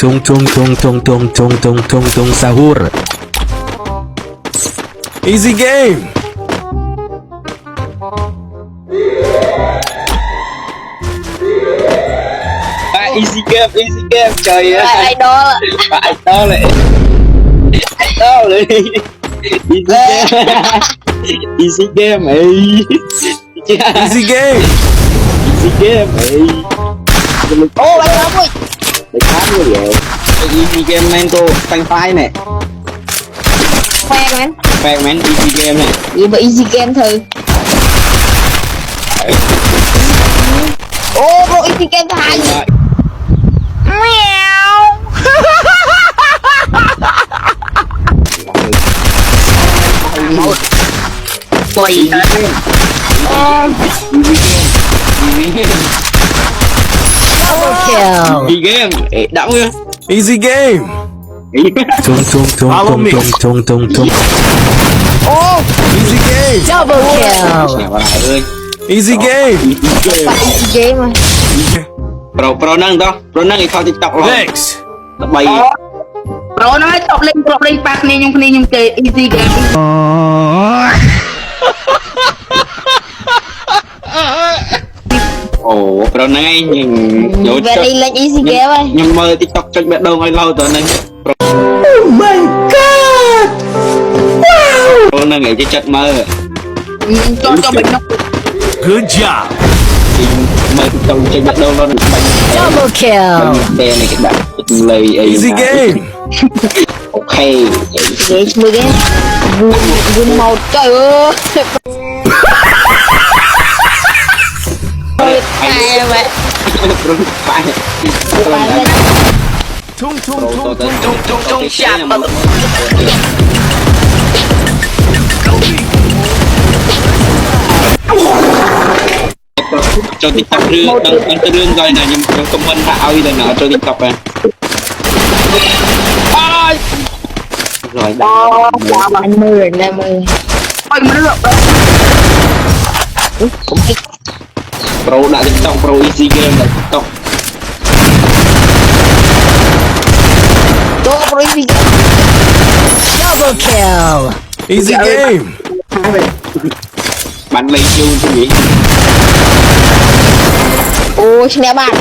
Tung sahur. Easy game. Easy game trời ơi. Idol. Idol này. Idol này. Easy game ấy. Easy game. Easy game ấy. Ô anh Long ơi. Để khám như vậy. Easy game men cô phanh phai này. Khoan Men easy game này. gì mà easy game thử. Ô bro easy game thứ hai. Mèo. Quay. Double kill. Easy game. Đậm chưa? Easy game. Tung. Ô Easy game. double kill. Nè bạn ơi. Easy game. Easy game mà. Pro năng đó. Pro năng thì thôi TikTok rồi. Thanks. Bay. Pro nó chọc lên bạc này nhung chơi easy game. Ồ, pro năng ấy nhưng vô Về đi lên easy game ơi. nhưng mơ TikTok cho bạn đâu hay lâu tụi này. Oh my god. Wow. Pro năng ấy chất mơ. Cho mình nó Good job. Mơ TikTok cho bạn đâu nó bánh. Double kill. Đen này cái bạn lời ấy. Easy game. Ok. Ghê 10 game. Vun màu trời ơi. Ai vậy? Phải. Tung Chạm cho TikTok rương đang tới rương rồi nè nhưng trong comment đã ao rồi nè cho TikTok nè. Rồi Đó, anh mười rồi nè mười. ôi mà nó được. Cũng thích. Pro đã TikTok Pro easy game đã TikTok. Double easy game. Double kill. Easy game. Bạn lấy chiêu cái gì? Ôi, nè bạn.